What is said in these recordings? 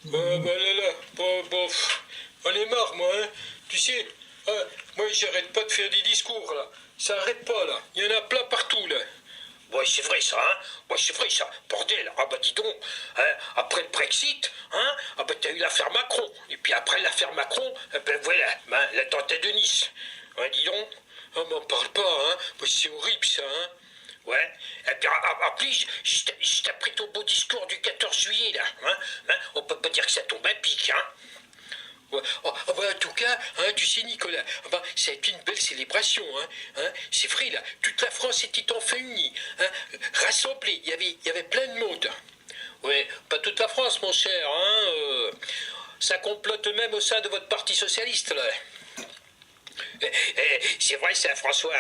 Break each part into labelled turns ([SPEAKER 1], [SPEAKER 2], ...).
[SPEAKER 1] Là, on est marre, moi, hein. Tu sais, moi, j'arrête pas de faire des discours, là. Ça arrête pas, là. Il y en a plein partout, là. Ouais, c'est vrai ça, hein. Ouais, c'est vrai ça. Bordel, ah bah dis donc, hein, après le Brexit, hein, ah bah t'as eu l'affaire Macron. Et puis après l'affaire Macron, ben voilà, hein, l'attentat de Nice. Hein, dis donc, on m'en parle pas, hein. Bah, c'est horrible ça, hein. Ouais, et puis en plus, je t'ai pris ton beau discours du 14 juillet, là, hein. On peut pas dire que ça tombe à pic, hein. Ouais. En tout cas, hein, tu sais Nicolas, ça a été une belle célébration. C'est vrai, là, toute la France était enfin unie, hein, rassemblée, il y avait plein de monde. Oui, pas toute la France, mon cher. Ça complote même au sein de votre parti socialiste, là. C'est vrai ça, François.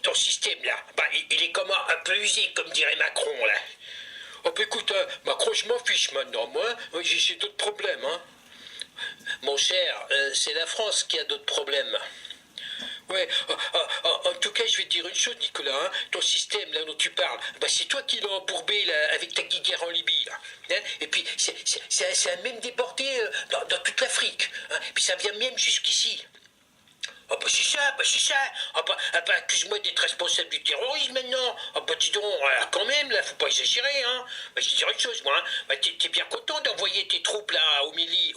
[SPEAKER 1] Ton système, là, il est comment un peu usé, comme dirait Macron, là. Oh, bah, écoute, Macron, je m'en fiche maintenant. Moi, j'ai d'autres problèmes, hein. Mon cher, c'est la France qui a d'autres problèmes. Ouais, en tout cas, je vais te dire une chose, Nicolas. Hein, ton système, là dont tu parles, c'est toi qui l'as embourbé là, avec ta guerre en Libye. Là, hein, et puis, ça a même débordé dans toute l'Afrique. Hein, puis ça vient même jusqu'ici. Ah bah c'est ça, bah c'est ça. Accuse-moi d'être responsable du terrorisme maintenant. Ah bah dis donc, quand même, là, faut pas exagérer, hein. Bah je vais dire une chose, moi, hein. T'es bien content d'envoyer tes troupes là au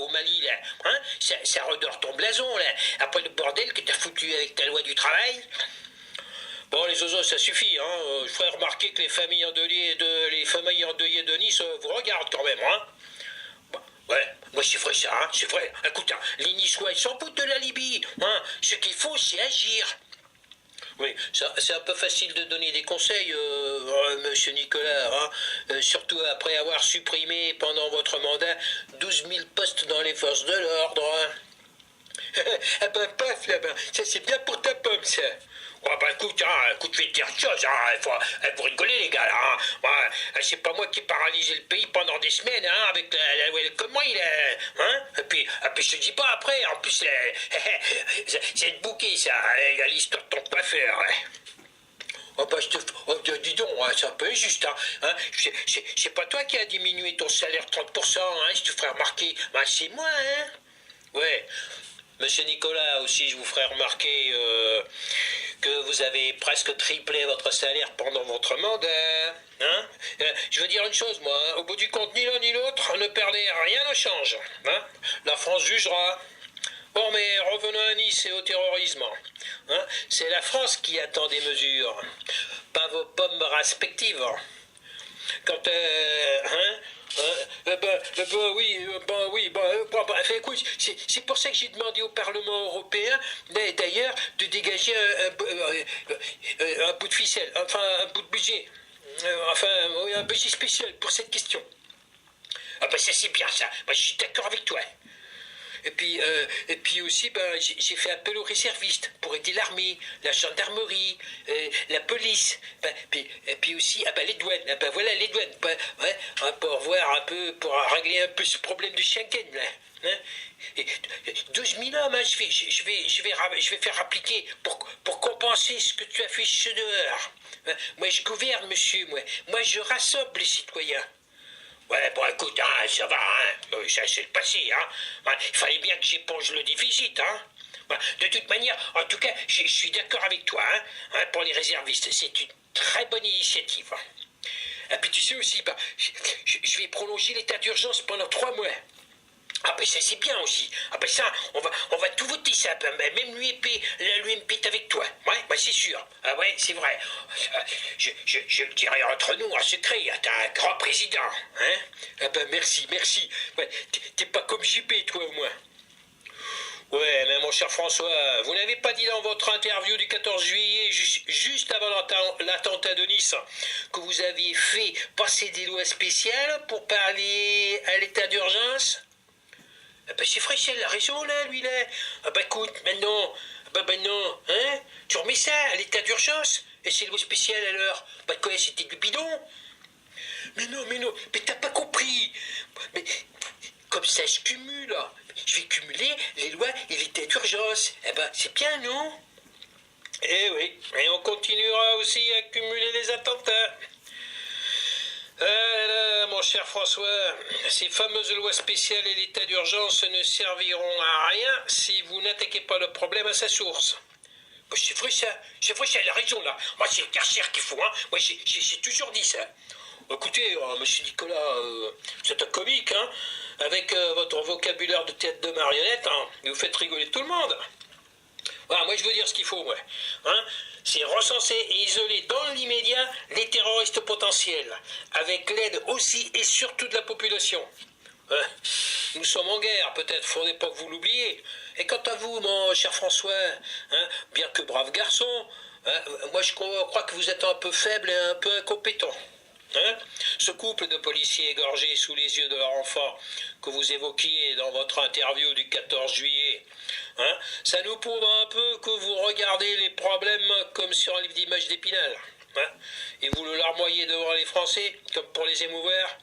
[SPEAKER 1] Mali, là. Hein, ça redore ton blason, là. Après le bordel que t'as foutu avec ta loi du travail. Bon, les oiseaux, ça suffit, hein. Je ferai remarquer que les familles endeuillées de Nice vous regardent quand même, hein. Ouais, moi c'est vrai ça, hein, c'est vrai. Écoute, hein, les Niçois, ils s'en foutent de la Libye. Hein. Ce qu'il faut, c'est agir. Oui, c'est un peu facile de donner des conseils, monsieur Nicolas, hein, surtout après avoir supprimé pendant votre mandat 12 000 postes dans les forces de l'ordre. Hein. Ah ben, paf, là, ben, ça c'est bien pour ta pomme, ça. Ouais, bah écoute, je vais te dire une chose, vous rigolez les gars, là, hein. Ouais, c'est pas moi qui ai paralysé le pays pendant des semaines, hein, avec la welcome mail, hein. Et puis je te dis pas après, en plus, c'est le bouquet, ça, il y a l'histoire de ton coiffeur, ouais. Dis donc, hein, c'est un peu injuste, hein. C'est pas toi qui as diminué ton salaire 30%, hein, si tu ferais remarquer, c'est moi, hein. Ouais. Monsieur Nicolas, aussi, je vous ferai remarquer que vous avez presque triplé votre salaire pendant votre mandat. Hein, je veux dire une chose, moi, hein, au bout du compte, ni l'un ni l'autre, ne perdez rien au change. Hein, la France jugera. Bon, mais revenons à Nice et au terrorisme. Hein, c'est la France qui attend des mesures, pas vos pommes respectives. Quand écoute, c'est pour ça que j'ai demandé au Parlement européen, d'ailleurs, de dégager un bout de ficelle, enfin un bout de budget, un budget spécial pour cette question. Ah bah ça c'est bien ça, moi je suis d'accord avec toi. Et puis aussi, j'ai fait appel aux réservistes pour aider l'armée, la gendarmerie, la police. Et puis aussi, les douanes. Voilà les douanes. Ouais, pour voir un peu, pour régler un peu ce problème de Schengen là. Hein. Et 12 000 hommes, hein, je vais faire appliquer pour compenser ce que tu as fait ce dehors. Hein. Moi, je gouverne, monsieur. Moi, je rassemble les citoyens. Ouais, bon, écoute, hein, ça va, hein. Ça, c'est le passé, hein. Ouais, il fallait bien que j'éponge le déficit, hein. Ouais, de toute manière, en tout cas, je suis d'accord avec toi, hein, pour les réservistes. C'est une très bonne initiative. Et puis, tu sais aussi, je vais prolonger l'état d'urgence pendant 3 mois. Ah ben ça c'est bien aussi. Ah ben ça, on va tout voter ça. Même l'UMP est avec toi. Ouais, c'est sûr. Ah ouais, c'est vrai. Je le dirai entre nous en secret. T'es un grand président. Hein. Ah ben merci. Ouais, t'es pas comme JP toi au moins. Ouais, mais mon cher François, vous n'avez pas dit dans votre interview du 14 juillet, juste avant l'attentat de Nice, que vous aviez fait passer des lois spéciales pour parler à l'état d'urgence? C'est Fréchel, la raison là, lui là. Écoute, maintenant, non, hein. Tu remets ça à l'état d'urgence. Et c'est le spécial alors. Quoi, c'était du bidon. Mais non, mais t'as pas compris. Mais comme ça je cumule, là. Je vais cumuler les lois et l'état d'urgence. C'est bien, non? Eh oui, et on continuera aussi à cumuler les attentats. Mon cher François, ces fameuses lois spéciales et l'état d'urgence ne serviront à rien si vous n'attaquez pas le problème à sa source. C'est vrai ça, elle a raison là. Moi c'est Karcher qu'il faut, hein. Moi j'ai toujours dit ça. Écoutez, monsieur Nicolas, vous êtes un comique, hein. Avec votre vocabulaire de théâtre de marionnette, hein, vous faites rigoler tout le monde. Voilà, moi je veux dire ce qu'il faut, moi. Hein, c'est recenser et isoler dans l'immédiat les terroristes potentiels, avec l'aide aussi et surtout de la population. Hein, nous sommes en guerre, peut-être faudrait pas que vous l'oubliez. Et quant à vous, mon cher François, hein, bien que brave garçon, hein, moi je crois que vous êtes un peu faible et un peu incompétent. Hein, ce couple de policiers égorgés sous les yeux de leur enfant que vous évoquiez dans votre interview du 14 juillet, hein, ça nous prouve un peu que vous regardez les problèmes comme sur un livre d'images d'Épinal. Hein, et vous le larmoyez devant les Français, comme pour les émouvoir.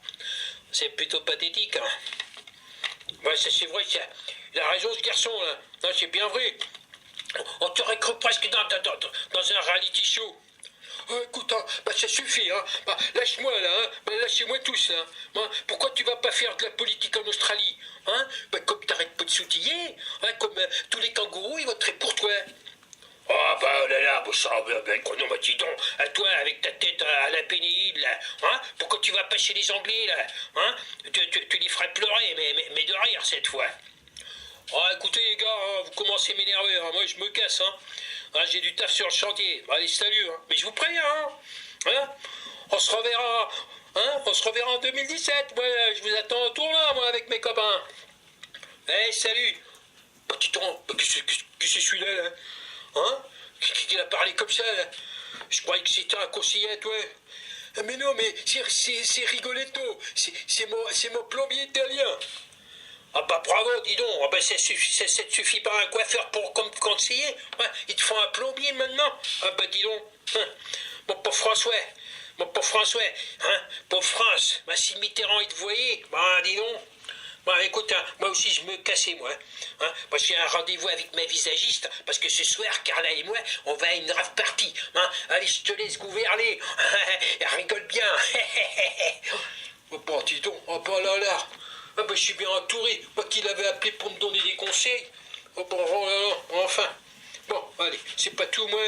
[SPEAKER 1] C'est plutôt pathétique. Hein. Ouais, ça c'est vrai, il a raison ce garçon, là. Non, c'est bien vrai. On t'aurait cru presque dans un reality show. Oh, écoute, hein, bah, ça suffit, hein. Bah, lâche-moi là, hein. Bah, lâchez-moi tous là. Hein. Pourquoi tu vas pas faire de la politique en Australie, hein? Bah, comme t'arrêtes pas de s'outiller, hein, comme tous les kangourous, ils voteraient pour toi. Oh bah oh là là, bon ça, non bah dis donc, à toi avec ta tête à la pénéide là, hein? Pourquoi tu vas pas chez les Anglais là, hein? Tu les ferais pleurer, mais de rire cette fois. Oh écoutez les gars, hein, vous commencez à m'énerver, hein. Moi je me casse, hein. Hein, j'ai du taf sur le chantier. Allez, salut, hein. Mais je vous préviens, hein. Hein, on se reverra, hein. On se reverra en 2017. Moi, je vous attends au tournoi, moi, avec mes copains. Eh, salut. Petit temps, que c'est celui-là, là? Hein? Qui a parlé comme ça, là? Je croyais que c'était un conseiller, toi. Mais non, mais c'est Rigoletto. C'est mon plombier italien. Ah bah bravo, dis donc, ah bah ça te suffit pas un coiffeur comme conseiller, hein, ils te font un plombier maintenant. Ah bah dis donc, hein, mon pauvre François, hein, pauvre France, bah, si Mitterrand il te voyait, bah dis donc. Bah écoute, hein, moi aussi je me cassais moi. Hein, moi j'ai un rendez-vous avec ma visagiste parce que ce soir, Carla et moi, on va à une rave party. Hein. Allez, je te laisse gouverner. Elle rigole bien. Oh bah dis donc, oh bah là là. Ah bah je suis bien entouré, moi qui l'avais appelé pour me donner des conseils. Oh bon, oh là là, enfin. Bon, allez, c'est pas tout, moi.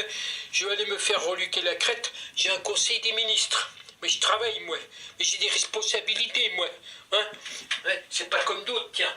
[SPEAKER 1] Je vais aller me faire reluquer la crête. J'ai un conseil des ministres. Mais je travaille, moi. Mais j'ai des responsabilités, moi. Hein, ouais, c'est pas comme d'autres, tiens.